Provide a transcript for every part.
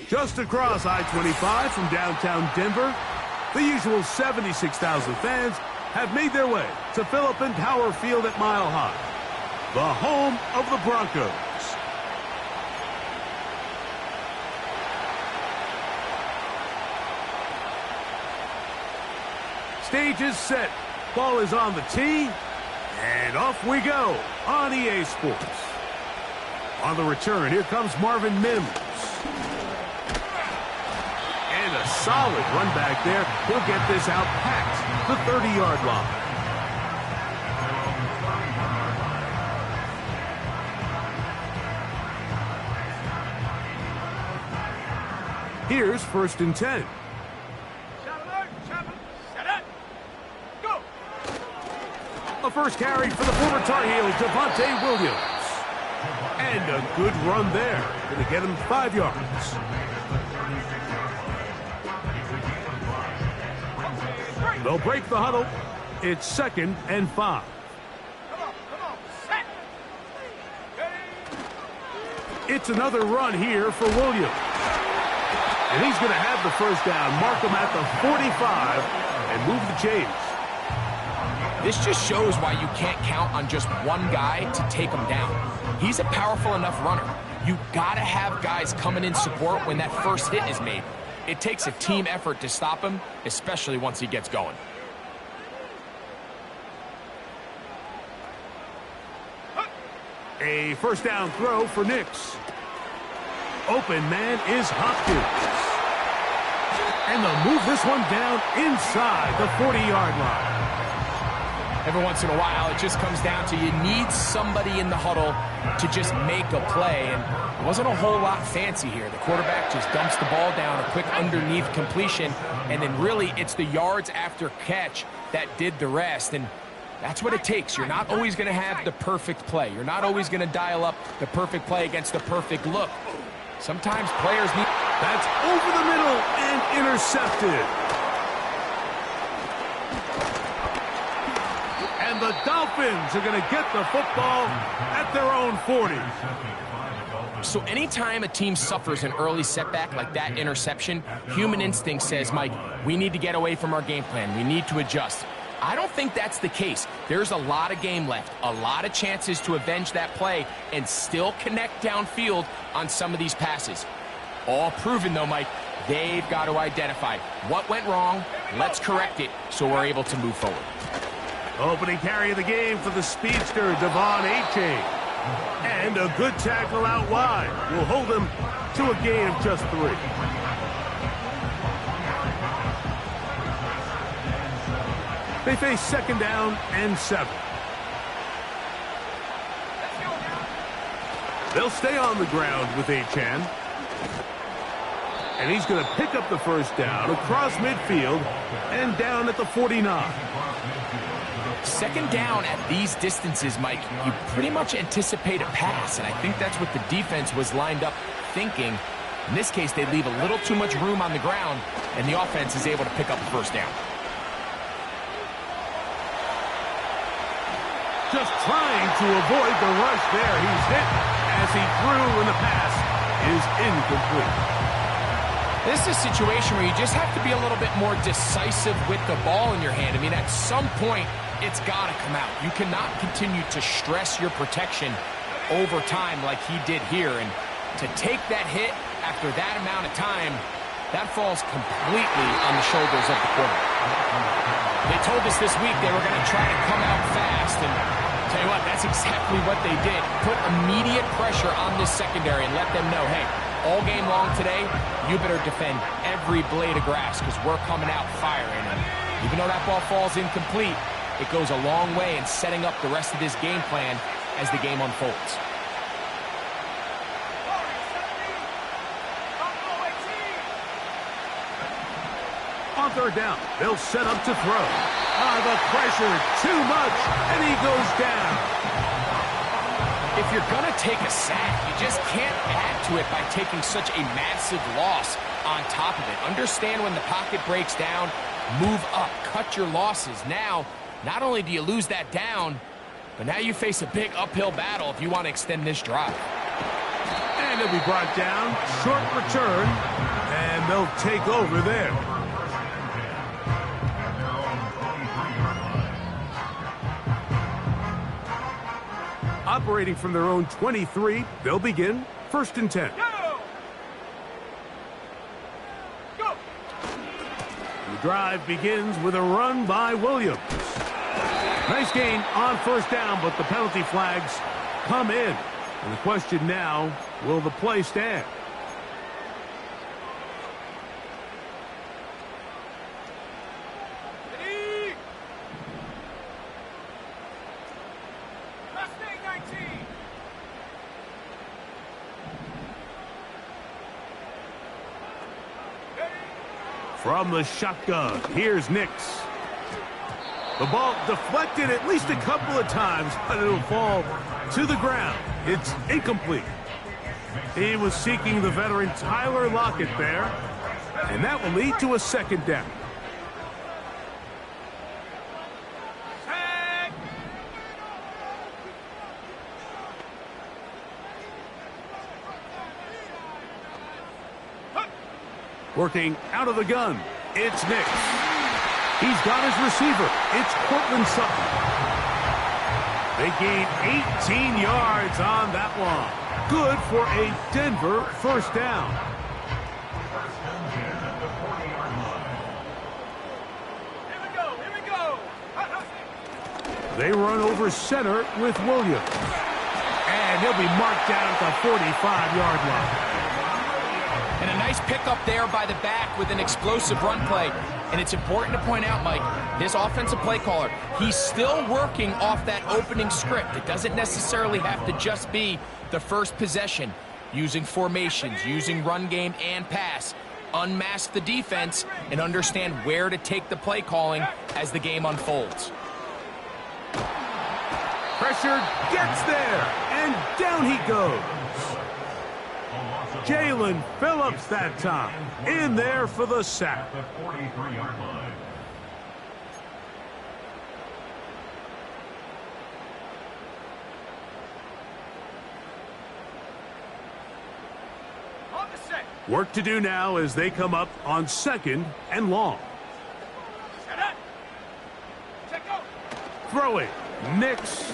Just across I-25 from downtown Denver, the usual 76,000 fans have made their way to Philip Power Field at Mile High, the home of the Broncos. Stage is set. Ball is on the tee. And off we go on EA Sports. On the return, here comes Marvin Mims. And a solid run back there. He'll get this out past the 30-yard line. Here's 1st and 10. A first carry for the former Tar Heel, Javonte Williams. And a good run there. Going to get him 5 yards. They'll break the huddle. It's 2nd and 5. It's another run here for Williams. And he's going to have the first down, mark him at the 45, and move the chains. This just shows why you can't count on just one guy to take him down. He's a powerful enough runner. You gotta have guys coming in support when that first hit is made. It takes a team effort to stop him, especially once he gets going. A first down throw for Nix. Open man is Hopkins. And they'll move this one down inside the 40-yard line. Every once in a while, it just comes down to you need somebody in the huddle to just make a play. And it wasn't a whole lot fancy here. The quarterback just dumps the ball down, a quick underneath completion, and then really it's the yards after catch that did the rest. And that's what it takes. You're not always going to have the perfect play. You're not always going to dial up the perfect play against the perfect look. Sometimes players need... That's over the middle and intercepted. And the Dolphins are going to get the football at their own 40. So anytime a team suffers an early setback like that interception, human instinct says, Mike, we need to get away from our game plan. We need to adjust. I don't think that's the case. There's a lot of game left, a lot of chances to avenge that play and still connect downfield on some of these passes. All proven, though, Mike, they've got to identify what went wrong, let's correct it so we're able to move forward. Opening carry of the game for the speedster, Devon Achane. And a good tackle out wide will hold him to a gain of just 3. They face 2nd down and 7. They'll stay on the ground with Achane. And he's going to pick up the first down across midfield and down at the 49. 2nd down at these distances, Mike, you pretty much anticipate a pass, and I think that's what the defense was lined up thinking. In this case, they leave a little too much room on the ground, and the offense is able to pick up the first down. Just trying to avoid the rush there. He's hit as he threw, and the pass is incomplete. This is a situation where you just have to be a little bit more decisive with the ball in your hand. I mean, at some point, it's got to come out. You cannot continue to stress your protection over time like he did here. And to take that hit after that amount of time, that falls completely on the shoulders of the quarterback. They told us this week they were going to try to come out fast, and tell you what, that's exactly what they did. Put immediate pressure on this secondary and let them know, hey, all game long today, you better defend every blade of grass because we're coming out firing. And even though that ball falls incomplete, it goes a long way in setting up the rest of this game plan as the game unfolds. On 3rd down, they'll set up to throw. The pressure, too much, and he goes down. If you're going to take a sack, you just can't add to it by taking such a massive loss on top of it. Understand when the pocket breaks down, move up, cut your losses. Now, not only do you lose that down, but now you face a big uphill battle if you want to extend this drive. And And he'll be brought down. Short return. And they'll take over there. Operating from their own 23, they'll begin 1st and 10. Go. The drive begins with a run by Williams. Nice gain on 1st down, but the penalty flags come in. And the question now, will the play stand? From the shotgun, here's Nix. The ball deflected at least a couple of times, but it'll fall to the ground. It's incomplete. He was seeking the veteran Tyler Lockett there, and that will lead to a 2nd down. Working out of the gun, it's Nix. He's got his receiver. It's Cortland Sutton. They gain 18 yards on that one. Good for a Denver 1st down. Here we go. They run over center with Williams. And he'll be marked down at the 45-yard line. And a nice pickup there by the back with an explosive run play. And it's important to point out, Mike, this offensive play caller, he's still working off that opening script. It doesn't necessarily have to just be the first possession. Using formations, using run game and pass. Unmask the defense and understand where to take the play calling as the game unfolds. Pressure gets there, and down he goes. Jalen Phillips that time, in there for the sack. The 43-yard line. Work to do now as they come up on 2nd and long. Throwing, Nix.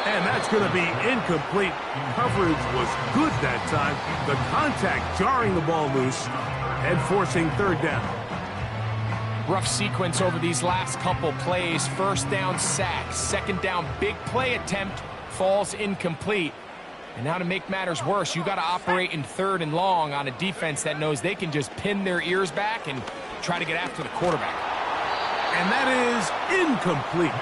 And that's going to be incomplete. Coverage was good that time. The contact jarring the ball loose and forcing 3rd down. Rough sequence over these last couple plays. 1st down sack. 2nd down big play attempt falls incomplete. And now to make matters worse, you got to operate in 3rd and long on a defense that knows they can just pin their ears back and try to get after the quarterback. And that is incomplete.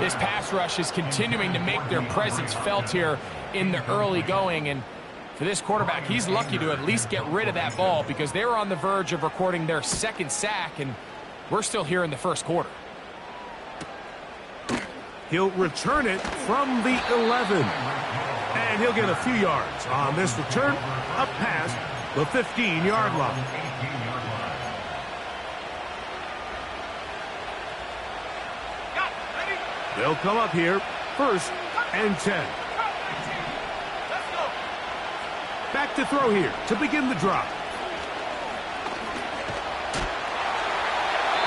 This pass rush is continuing to make their presence felt here in the early going. And for this quarterback, he's lucky to at least get rid of that ball because they were on the verge of recording their 2nd sack, and we're still here in the 1st quarter. He'll return it from the 11. And he'll get a few yards on this return up past the 15-yard line. They'll come up here 1st and 10. Back to throw here to begin the drive.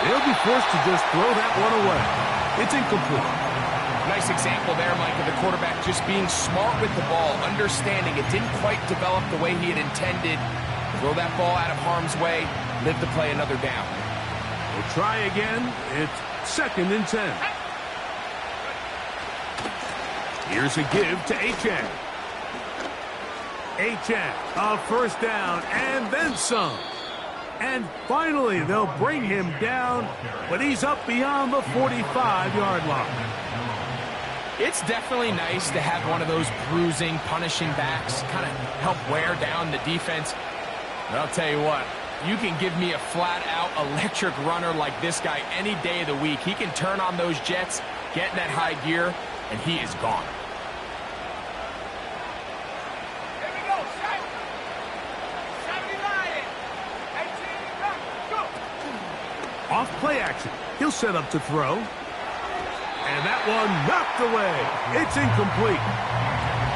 They'll be forced to just throw that one away. It's incomplete. Nice example there, Mike, of the quarterback just being smart with the ball, understanding it didn't quite develop the way he had intended. Throw that ball out of harm's way, live to play another down. We'll try again. It's 2nd and 10. Here's a give to Achane. Achane, a 1st down, and then some. And finally, they'll bring him down, but he's up beyond the 45-yard line. It's definitely nice to have one of those bruising, punishing backs kind of help wear down the defense. But I'll tell you what, you can give me a flat-out electric runner like this guy any day of the week. He can turn on those jets, get in that high gear, and he is gone. Here we go, Shaq. 79. 18, go. Off play action. He'll set up to throw. And that one knocked away. It's incomplete.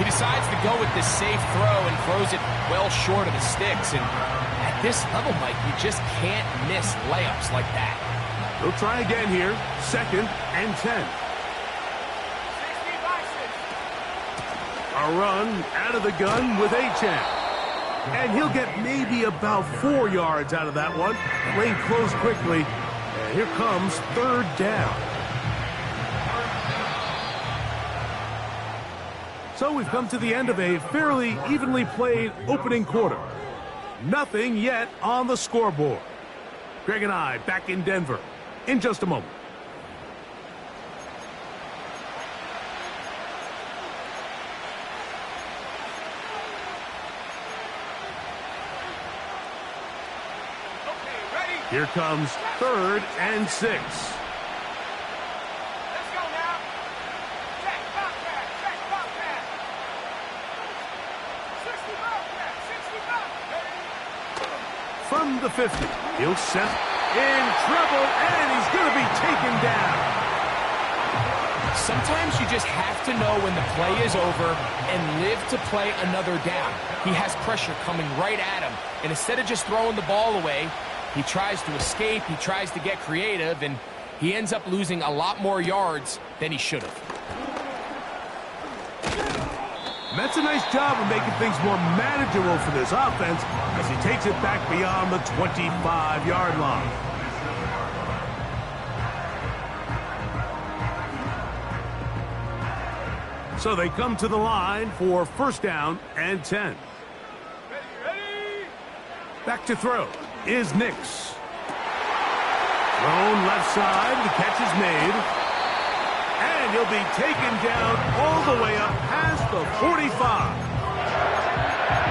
He decides to go with this safe throw and throws it well short of the sticks. And at this level, Mike, you just can't miss layups like that. He'll try again here. 2nd and 10. A run out of the gun with Achane. And he'll get maybe about 4 yards out of that one. Lane closed quickly. And here comes 3rd down. So we've come to the end of a fairly evenly played opening quarter. Nothing yet on the scoreboard. Greg and I back in Denver in just a moment. Here comes 3rd and 6. Let's go now. Check, bobcat, check, bobcat. 60 bobcat, 60 bobcat. From the 50, he'll set in trouble, and he's going to be taken down. Sometimes you just have to know when the play is over and live to play another down. He has pressure coming right at him, and instead of just throwing the ball away, he tries to escape, he tries to get creative, and he ends up losing a lot more yards than he should have. That's a nice job of making things more manageable for this offense as he takes it back beyond the 25-yard line. So they come to the line for 1st down and 10. Ready? Back to throw is Nix. Thrown left side, the catch is made. And he'll be taken down all the way up past the 45.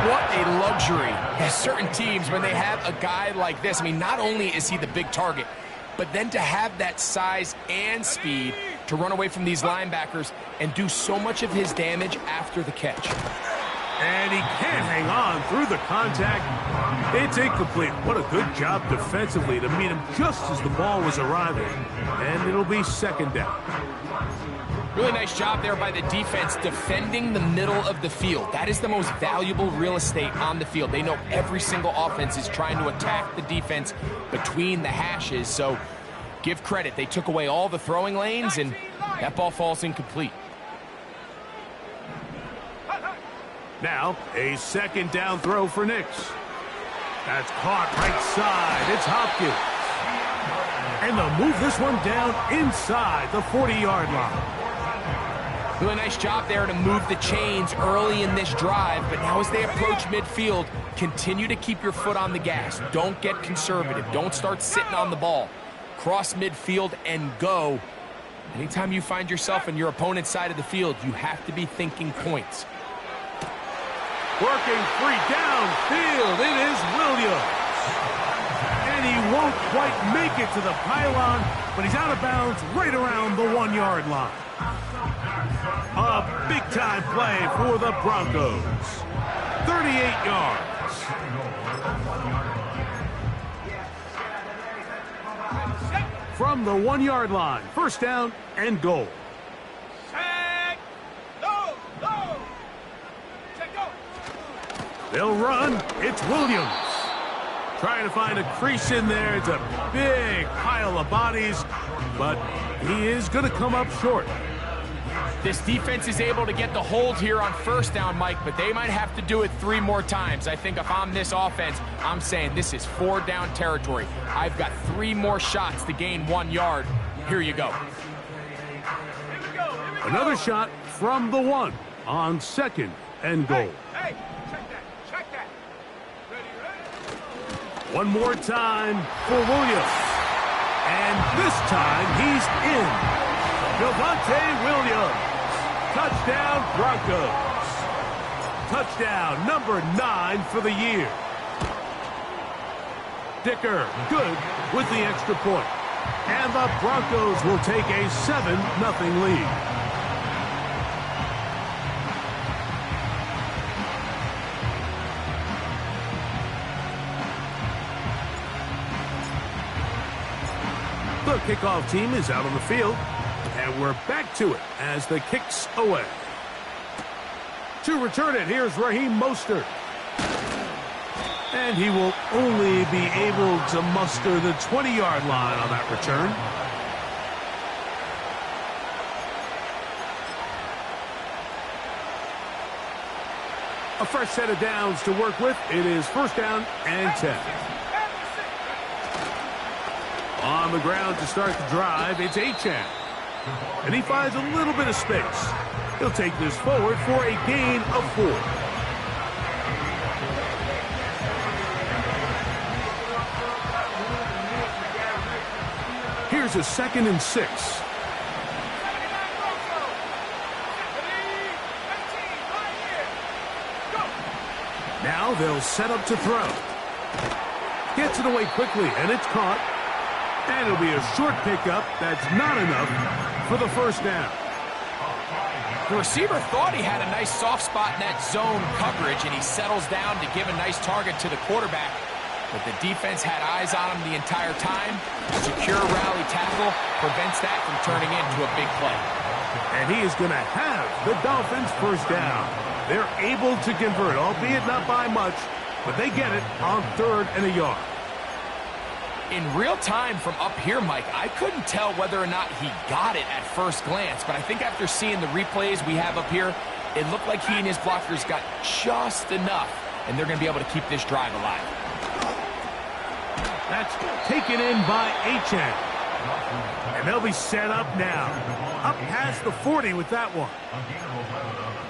What a luxury. There's certain teams when they have a guy like this. I mean, not only is he the big target, but then to have that size and speed to run away from these linebackers and do so much of his damage after the catch. And he can't hang on through the contact. It's incomplete. What a good job defensively to meet him just as the ball was arriving. And it'll be 2nd down. Really nice job there by the defense defending the middle of the field. That is the most valuable real estate on the field. They know every single offense is trying to attack the defense between the hashes. So give credit. They took away all the throwing lanes, and that ball falls incomplete. Now, a 2nd down throw for Nix. That's caught right side. It's Hopkins. And they'll move this one down inside the 40-yard line. Really nice job there to move the chains early in this drive, but now as they approach midfield, continue to keep your foot on the gas. Don't get conservative. Don't start sitting on the ball. Cross midfield and go. Anytime you find yourself on your opponent's side of the field, you have to be thinking points. Working free downfield, it is Williams. And he won't quite make it to the pylon, but he's out of bounds right around the 1-yard line. A big-time play for the Broncos. 38 yards. From the 1-yard line, 1st down and goal. Check. Go. Check, go. They'll run. It's Williams. Trying to find a crease in there. It's a big pile of bodies, but he is going to come up short. This defense is able to get the hold here on 1st down, Mike, but they might have to do it 3 more times. I think if I'm this offense, I'm saying this is 4 down territory. I've got 3 more shots to gain 1 yard. Here you go. Here we go. Another shot from the 1 on 2nd and goal. Hey, check that. Ready? One more time for Williams. And this time he's in. Javonte Williams. Touchdown, Broncos. Touchdown number 9 for the year. Dicker, good with the extra point. And the Broncos will take a 7-0 lead. The kickoff team is out on the field, and we're back to it as the kick's away. To return it, here's Raheem Mostert. And he will only be able to muster the 20-yard line on that return. A fresh set of downs to work with. It is first down and 10. On the ground to start the drive, it's Achane. And he finds a little bit of space. He'll take this forward for a gain of 4. Here's a 2nd and 6. Now they'll set up to throw. Gets it away quickly, and it's caught. And it'll be a short pickup. That's not enough for the first down. The receiver thought he had a nice soft spot in that zone coverage, and he settles down to give a nice target to the quarterback. But the defense had eyes on him the entire time. Secure rally tackle prevents that from turning into a big play. And he is going to have the Dolphins first down. They're able to convert, albeit not by much, but they get it on 3rd and a yard. In real time from up here, Mike, I couldn't tell whether or not he got it at first glance, but I think after seeing the replays we have up here, it looked like he and his blockers got just enough, and they're going to be able to keep this drive alive. That's taken in by Achane. And they'll be set up now. Up past the 40 with that one.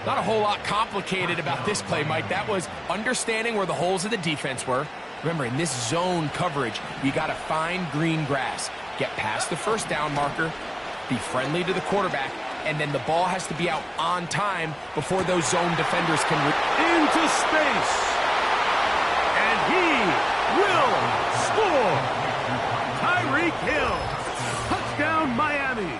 Not a whole lot complicated about this play, Mike. That was understanding where the holes of the defense were. Remember, in this zone coverage, you got to find green grass. Get past the first down marker, be friendly to the quarterback, and then the ball has to be out on time before those zone defenders can... Into space. And he will score. Tyreek Hill. Touchdown, Miami.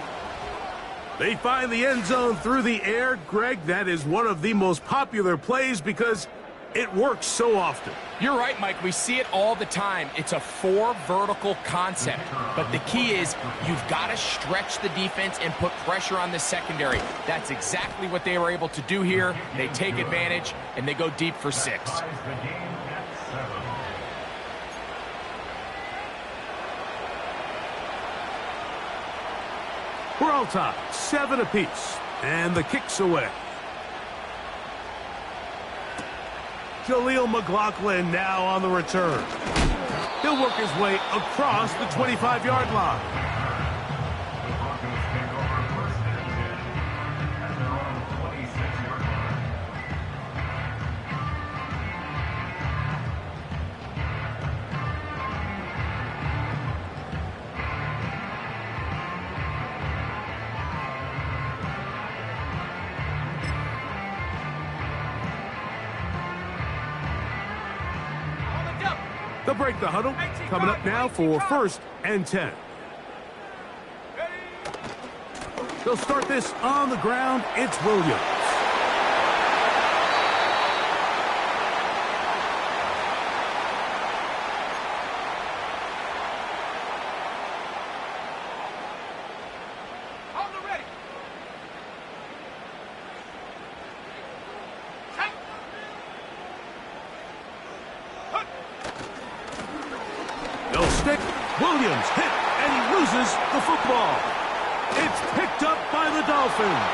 They find the end zone through the air. Greg, that is one of the most popular plays because it works so often. You're right, Mike. We see it all the time. It's a 4 vertical concept. But the key is you've got to stretch the defense and put pressure on the secondary. That's exactly what they were able to do here. They take advantage, and they go deep for 6. We're all tied, 7 apiece, and the kick's away. Jaleel McLaughlin now on the return. He'll work his way across the 25-yard line. They'll break the huddle. Coming up now for 1st and 10. They'll start this on the ground. It's Williams. Williams hit, and he loses the football. It's picked up by the Dolphins.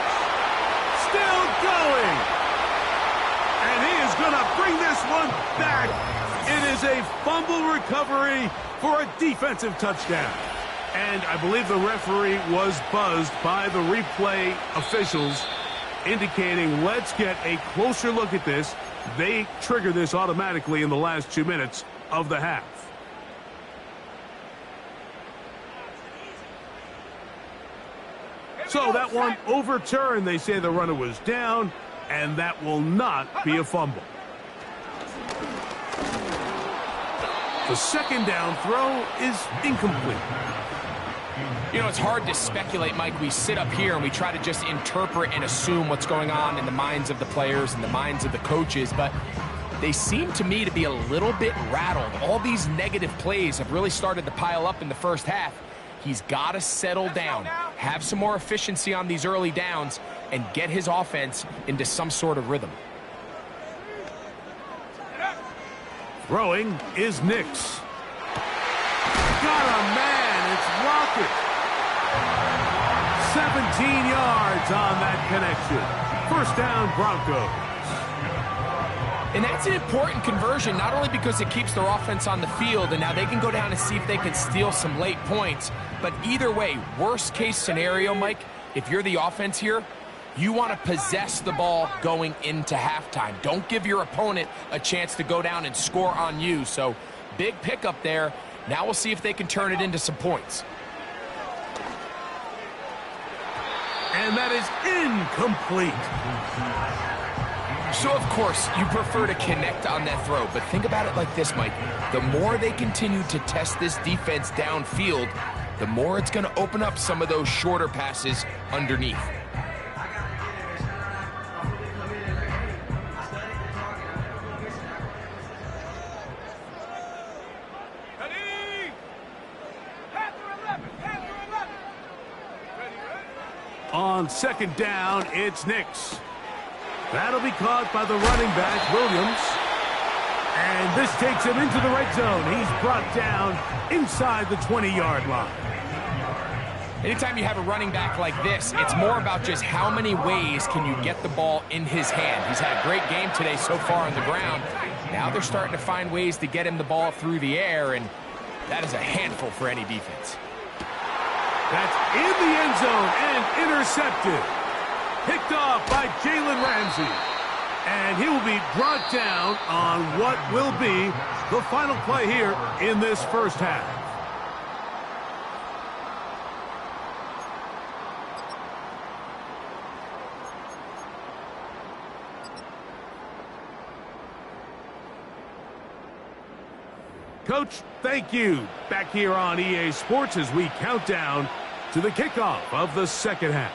Still going. And he is going to bring this one back. It is a fumble recovery for a defensive touchdown. And I believe the referee was buzzed by the replay officials, indicating let's get a closer look at this. They trigger this automatically in the last 2 minutes of the half. So that one overturned. They say the runner was down, and that will not be a fumble. The second down throw is incomplete. You know, it's hard to speculate, Mike. We sit up here and we try to just interpret and assume what's going on in the minds of the players and the minds of the coaches, but they seem to me to be a little bit rattled. All these negative plays have really started to pile up in the first half. He's got to settle down, have some more efficiency on these early downs, and get his offense into some sort of rhythm. Throwing is Nix. Got a man. It's Rocket. 17 yards on that connection. First down, Broncos. And that's an important conversion, not only because it keeps their offense on the field, and now they can go down and see if they can steal some late points. But either way, worst case scenario, Mike, if you're the offense here, you want to possess the ball going into halftime. Don't give your opponent a chance to go down and score on you. So big pickup there. Now we'll see if they can turn it into some points. And that is incomplete. So, of course, you prefer to connect on that throw, but think about it like this, Mike. The more they continue to test this defense downfield, the more it's going to open up some of those shorter passes underneath. On second down, it's Nix. That'll be caught by the running back, Williams. And this takes him into the red zone. He's brought down inside the 20-yard line. Anytime you have a running back like this, it's more about just how many ways can you get the ball in his hand. He's had a great game today so far on the ground. Now they're starting to find ways to get him the ball through the air, and that is a handful for any defense. That's in the end zone and intercepted. Picked off by Jalen Ramsey. And he will be brought down on what will be the final play here in this first half. Coach, thank you. Back here on EA Sports as we count down to the kickoff of the second half.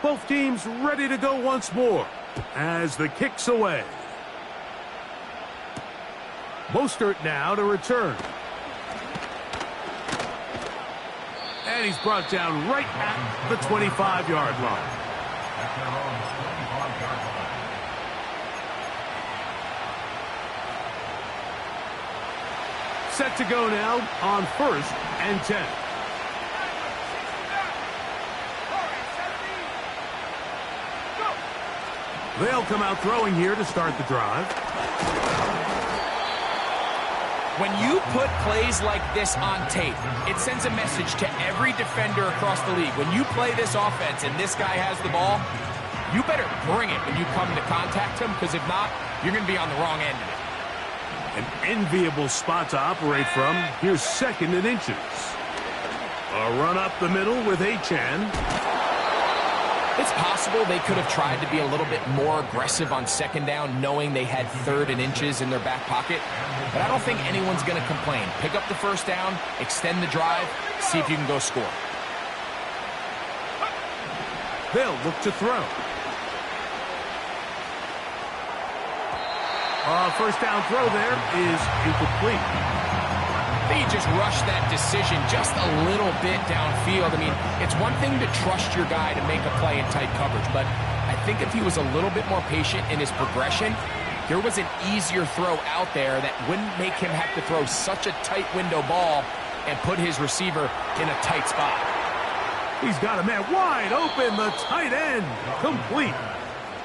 Both teams ready to go once more as the kick's away. Mostert now to return. And he's brought down right at the 25-yard line. Set to go now on 1st and 10. They'll come out throwing here to start the drive. When you put plays like this on tape, it sends a message to every defender across the league. When you play this offense and this guy has the ball, you better bring it when you come to contact him, because if not, you're going to be on the wrong end of it. An enviable spot to operate from. Here's 2nd and inches. A run up the middle with Achane. It's possible they could have tried to be a little bit more aggressive on 2nd down, knowing they had 3rd and inches in their back pocket. But I don't think anyone's going to complain. Pick up the 1st down, extend the drive, see if you can go score. They'll look to throw. First down throw there is incomplete. They just rushed that decision just a little bit downfield. I mean, it's one thing to trust your guy to make a play in tight coverage, but I think if he was a little bit more patient in his progression, there was an easier throw out there that wouldn't make him have to throw such a tight window ball and put his receiver in a tight spot. He's got a man wide open, the tight end, complete.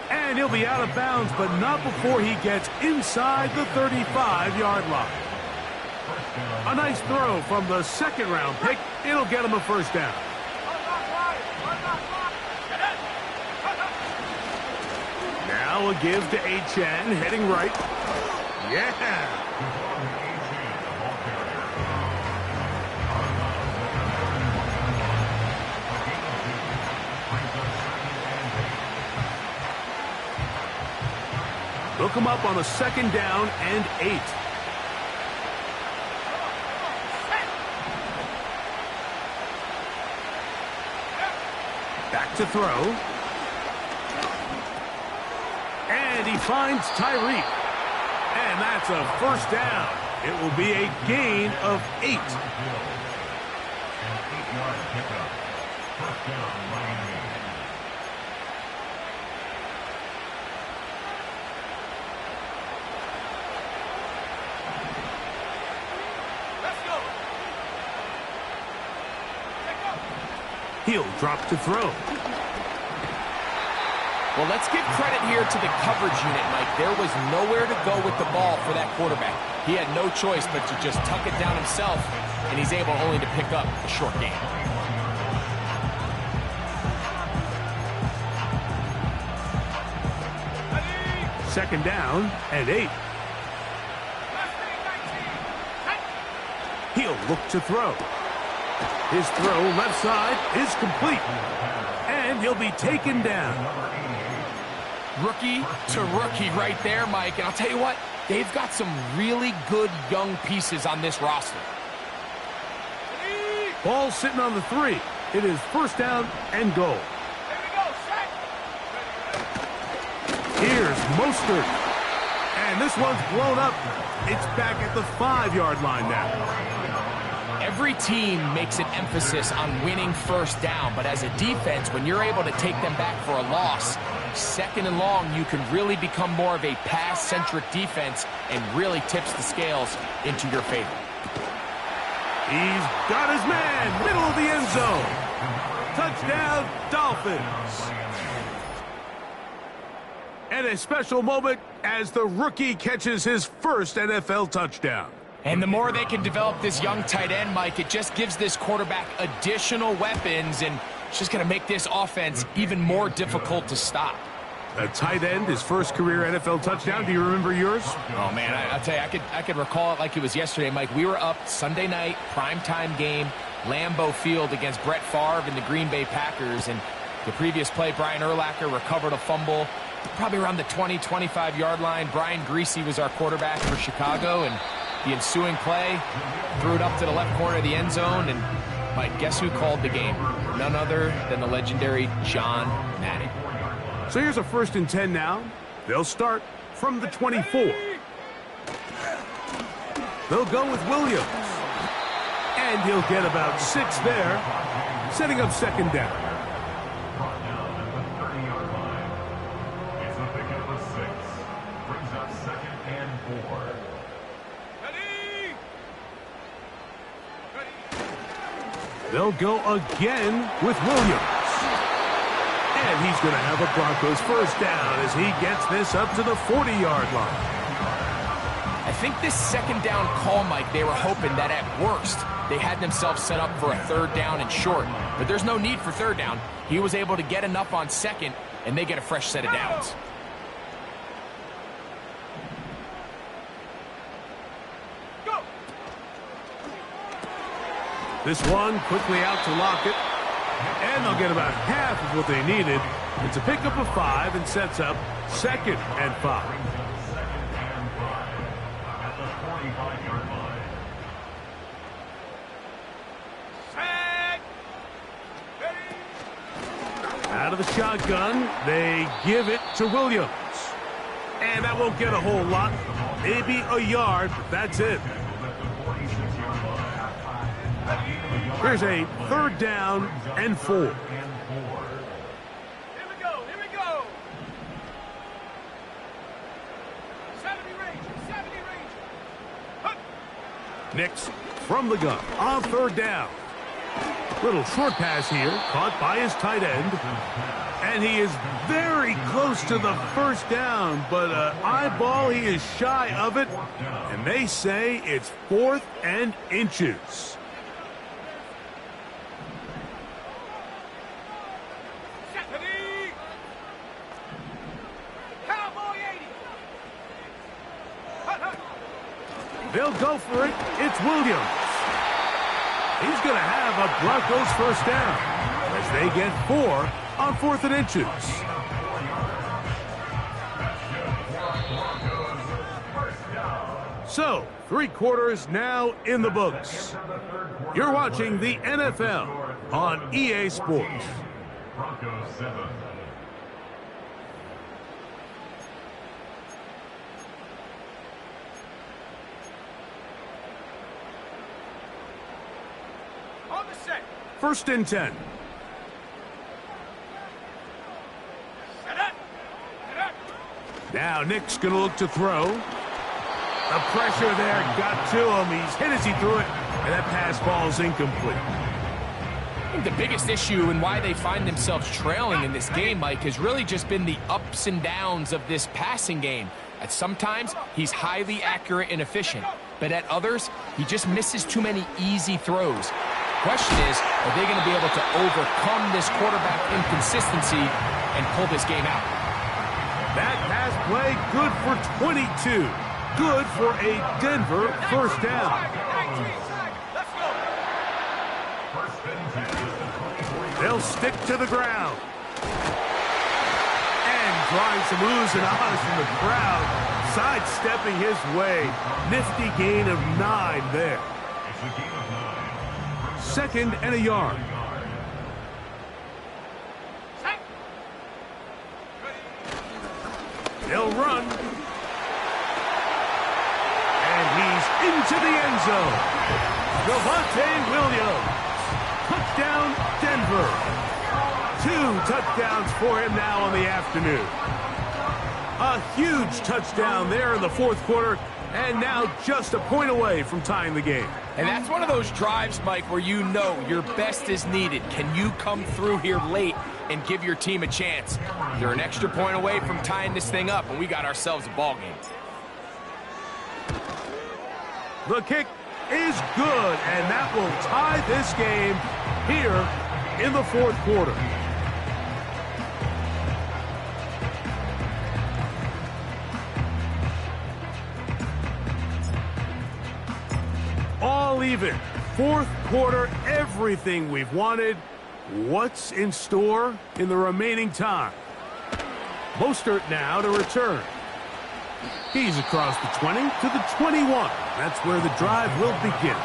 And he'll be out of bounds, but not before he gets inside the 35-yard line. A nice throw from the 2nd-round pick. It'll get him a 1st down. Now a give to Achane, heading right. Yeah! Look him up on a 2nd down and 8. Back to throw. And he finds Tyreek. And that's a first down. It will be a gain of 8. He'll drop to throw. Well, let's give credit here to the coverage unit, Mike. There was nowhere to go with the ball for that quarterback. He had no choice but to just tuck it down himself, and he's able only to pick up a short gain. Second down and 8. He'll look to throw. His throw left side is complete. And he'll be taken down. Rookie to rookie right there, Mike. And I'll tell you what, they've got some really good young pieces on this roster. Ball sitting on the 3. It is first down and goal. Here's Mostert. And this one's blown up. It's back at the 5-yard line now. Every team makes an emphasis on winning first down, but as a defense, when you're able to take them back for a loss, second and long, you can really become more of a pass-centric defense and really tips the scales into your favor. He's got his man, middle of the end zone. Touchdown, Dolphins. And a special moment as the rookie catches his first NFL touchdown. And the more they can develop this young tight end, Mike, it just gives this quarterback additional weapons, and it's just going to make this offense even more difficult to stop. A tight end, his first career NFL touchdown. Do you remember yours? Oh, man, I'll tell you, I could recall it like it was yesterday, Mike. We were up Sunday night, primetime game, Lambeau Field against Brett Favre and the Green Bay Packers, and the previous play, Brian Urlacher recovered a fumble probably around the 20, 25-yard line. Brian Greasy was our quarterback for Chicago, and the ensuing play, threw it up to the left corner of the end zone, and Mike, guess who called the game? None other than the legendary John Madden. So here's a 1st and 10 now. They'll start from the 24. They'll go with Williams. And he'll get about 6 there, setting up second down. They'll go again with Williams. And he's going to have a Broncos first down as he gets this up to the 40-yard line. I think this second down call, Mike, they were hoping that at worst they had themselves set up for a 3rd down and short. But there's no need for 3rd down. He was able to get enough on 2nd, and they get a fresh set of downs. This one quickly out to Lockett, and they'll get about half of what they needed. It's a pickup of 5 and sets up 2nd and 5. Out of the shotgun, they give it to Williams. And that won't get a whole lot, maybe a yard, but that's it. Here's a 3rd down and 4. Here we go, here we go. 70 Ranger. Nix from the gun on 3rd down. Little short pass here, caught by his tight end. And he is very close to the first down, but eyeball, he is shy of it. And they say it's 4th and inches. They'll go for it. It's Williams. He's going to have a Broncos first down as they get 4 on 4th and inches. So, 3 quarters now in the books. You're watching the NFL on EA Sports. Broncos 7. First and 10. Now Nick's going to look to throw. The pressure there got to him. He's hit as he threw it, and that pass ball's incomplete. I think the biggest issue and why they find themselves trailing in this game, Mike, has really just been the ups and downs of this passing game. At sometimes, he's highly accurate and efficient, but at others, he just misses too many easy throws. Question is, are they going to be able to overcome this quarterback inconsistency and pull this game out? That pass play, good for 22. Good for a Denver first down. They'll stick to the ground. And drawing some oohs and ahs from the crowd, sidestepping his way. Nifty gain of 9 there. Second and a yard. They'll run. And he's into the end zone. Javonte Williams. Touchdown, Denver. 2 touchdowns for him now on the afternoon. A huge touchdown there in the fourth quarter, and now just a point away from tying the game. And that's one of those drives, Mike, where you know your best is needed. Can you come through here late and give your team a chance? They're an extra point away from tying this thing up, and we got ourselves a ball game. The kick is good, and that will tie this game here in the fourth quarter. All even. Fourth quarter, everything we've wanted. What's in store in the remaining time? Mostert now to return. He's across the 20 to the 21. That's where the drive will begin.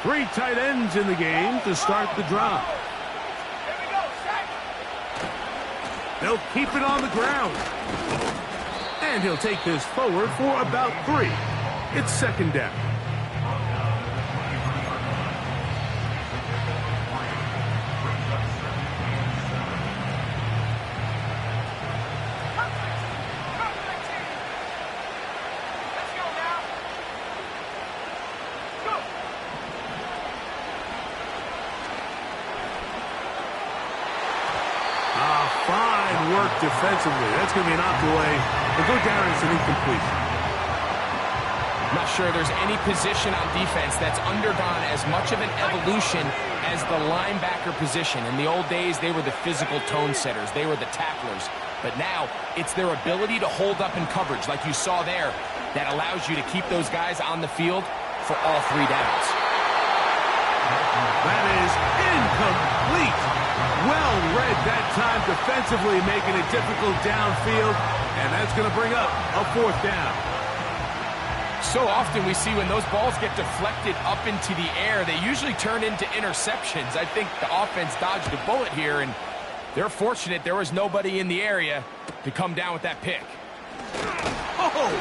Three tight ends in the game to start the drive. They'll keep it on the ground. And he'll take this forward for about 3. It's second down. Work defensively. That's going to be knocked away. We'll go down as an incompletion. I'm not sure there's any position on defense that's undergone as much of an evolution as the linebacker position. In the old days, they were the physical tone setters. They were the tacklers. But now, it's their ability to hold up in coverage, like you saw there, that allows you to keep those guys on the field for all 3 downs. That is incomplete. Well read that time defensively, making it difficult downfield, and that's going to bring up a 4th down. So often we see when those balls get deflected up into the air, they usually turn into interceptions. I think the offense dodged a bullet here, and they're fortunate there was nobody in the area to come down with that pick. Oh!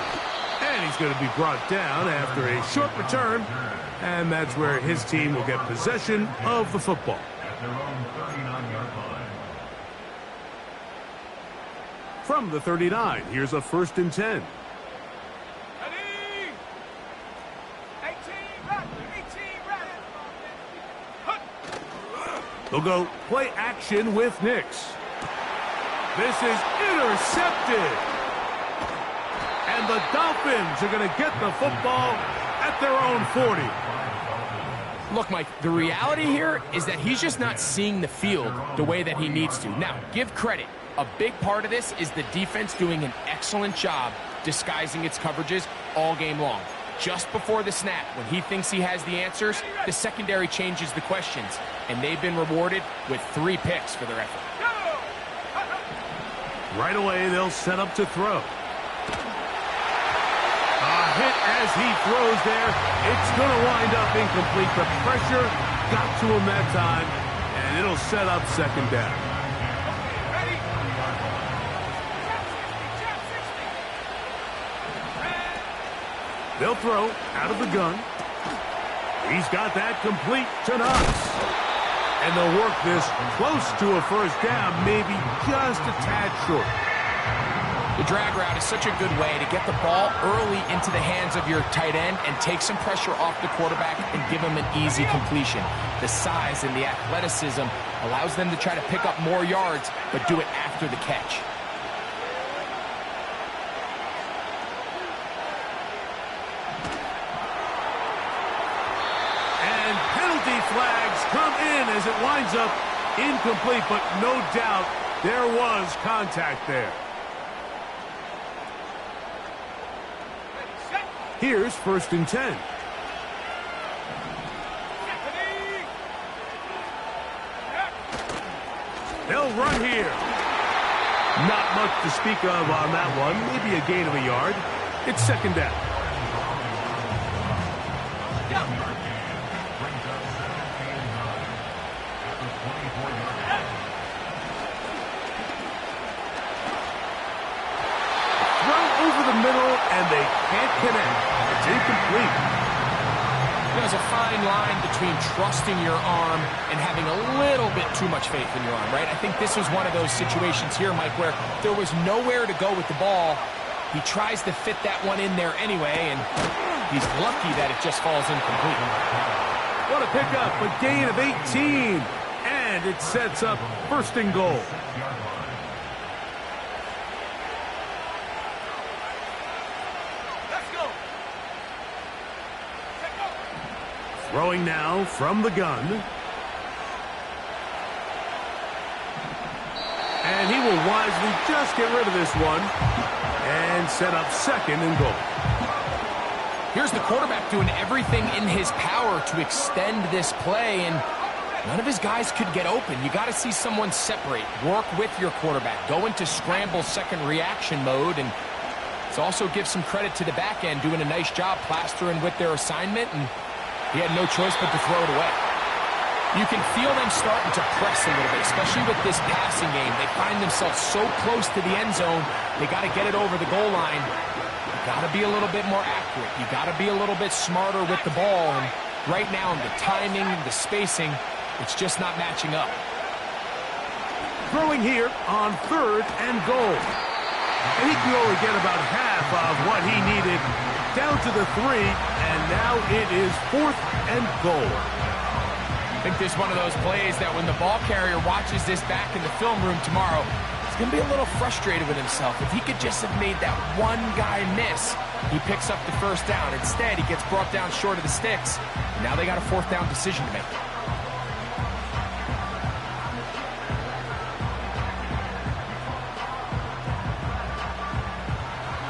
And he's going to be brought down after a short return, and that's where his team will get possession of the football. Their own 39-yard line. From the 39, here's a 1st and 10. They'll go play action with Nix. This is intercepted. And the Dolphins are going to get the football at their own 40. Look, Mike, the reality here is that he's just not seeing the field the way that he needs to. Now, give credit. A big part of this is the defense doing an excellent job disguising its coverages all game long. Just before the snap, when he thinks he has the answers, the secondary changes the questions, and they've been rewarded with 3 picks for their effort. Right away, they'll set up to throw. A hit as he throws there. It's going to wind up incomplete. The pressure got to him that time, and it'll set up 2nd down. They'll throw out of the gun. He's got that complete to Knox. And they'll work this close to a first down, maybe just a tad short. The drag route is such a good way to get the ball early into the hands of your tight end and take some pressure off the quarterback and give him an easy completion. The size and the athleticism allows them to try to pick up more yards, but do it after the catch. And penalty flags come in as it winds up incomplete, but no doubt there was contact there. Here's 1st and 10. They'll run here. Not much to speak of on that one. Maybe a gain of a yard. It's 2nd down. Throw over the middle, and they can't connect. It's incomplete. There's a fine line between trusting your arm and having a little bit too much faith in your arm, right? I think this was one of those situations here, Mike, where there was nowhere to go with the ball. He tries to fit that one in there anyway, and he's lucky that it just falls incomplete. What a pickup, a gain of 18. And it sets up 1st and goal. Throwing now from the gun. And he will wisely just get rid of this one and set up 2nd and goal. Here's the quarterback doing everything in his power to extend this play, and none of his guys could get open. You got to see someone separate, work with your quarterback, go into scramble second reaction mode, and it also gives some credit to the back end doing a nice job plastering with their assignment, and he had no choice but to throw it away. You can feel them starting to press a little bit, especially with this passing game. They find themselves so close to the end zone, they got to get it over the goal line. You got to be a little bit more accurate. You got to be a little bit smarter with the ball. And right now, the timing, the spacing, it's just not matching up. Throwing here on 3rd and goal. And he can only get about half of what he needed down to the 3, and now it is 4th and goal. I think this is one of those plays that when the ball carrier watches this back in the film room tomorrow, he's going to be a little frustrated with himself. If he could just have made that one guy miss, he picks up the 1st down. Instead, he gets brought down short of the sticks. And now they got a 4th down decision to make.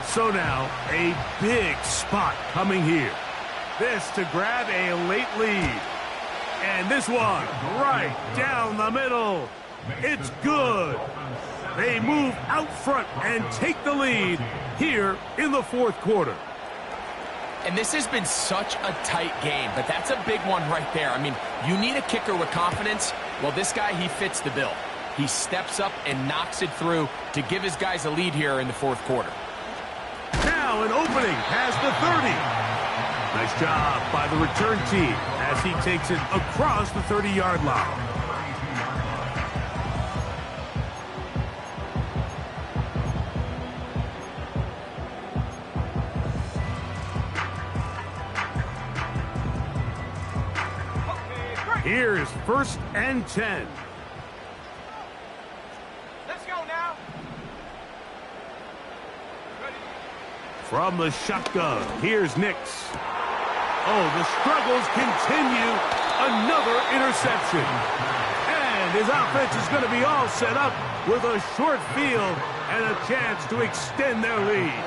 So now, a big spot coming here. This to grab a late lead. And this one right down the middle. It's good. They move out front and take the lead here in the 4th quarter. And this has been such a tight game, but that's a big one right there. I mean, you need a kicker with confidence. Well, this guy, he fits the bill. He steps up and knocks it through to give his guys a lead here in the 4th quarter. Now an opening past the 30. Nice job by the return team as he takes it across the 30-yard line. Here's 1st and 10. Let's go now. From the shotgun, here's Nix. Oh, the struggles continue. Another interception. And his offense is going to be all set up with a short field and a chance to extend their lead.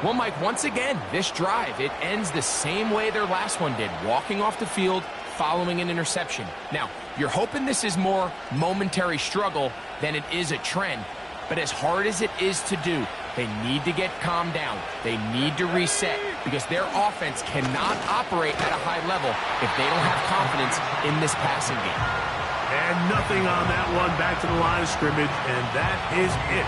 Well, Mike, once again, this drive, it ends the same way their last one did, walking off the field, following an interception. Now, you're hoping this is more momentary struggle than it is a trend, but as hard as it is to do, they need to get calmed down. They need to reset because their offense cannot operate at a high level if they don't have confidence in this passing game. And nothing on that one, back to the line of scrimmage, and that is it.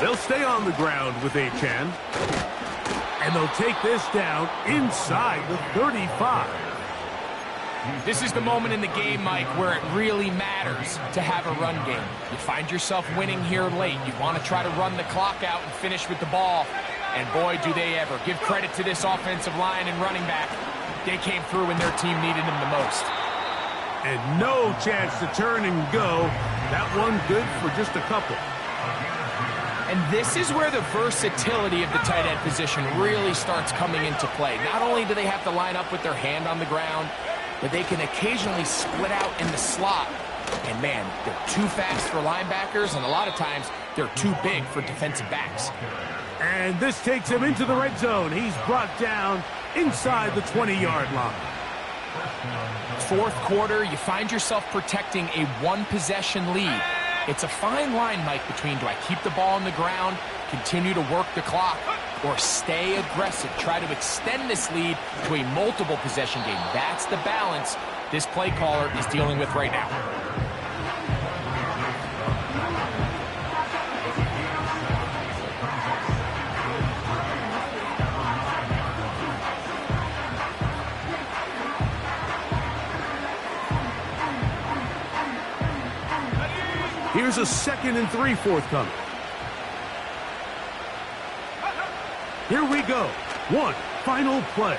They'll stay on the ground with Achan. And they'll take this down inside the 35. This is the moment in the game, Mike, where it really matters to have a run game. You find yourself winning here late. You want to try to run the clock out and finish with the ball. And boy, do they ever. Give credit to this offensive line and running back. They came through when their team needed them the most. And no chance to turn and go. That one good for just a couple. And this is where the versatility of the tight end position really starts coming into play. Not only do they have to line up with their hand on the ground, but they can occasionally split out in the slot. And man, they're too fast for linebackers, and a lot of times they're too big for defensive backs. And this takes him into the red zone. He's brought down inside the 20-yard line. Fourth quarter, you find yourself protecting a one-possession lead. It's a fine line, Mike, between do I keep the ball on the ground, continue to work the clock, or stay aggressive, try to extend this lead to a multiple possession game. That's the balance this play caller is dealing with right now. Here's a 2nd and 3 forthcoming. Here we go. One final play.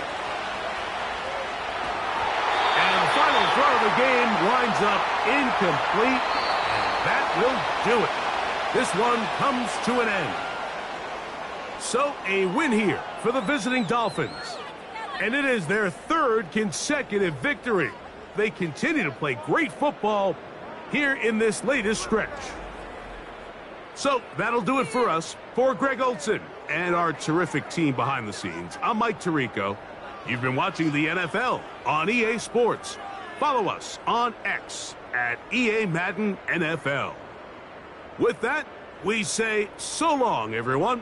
And the final throw of the game winds up incomplete. And that will do it. This one comes to an end. So a win here for the visiting Dolphins. And it is their 3rd consecutive victory. They continue to play great football here in this latest stretch. So that'll do it for us. For Greg Olson and our terrific team behind the scenes, I'm Mike Tirico. You've been watching the NFL on EA Sports. Follow us on X at EA Madden NFL. With that, we say so long, everyone.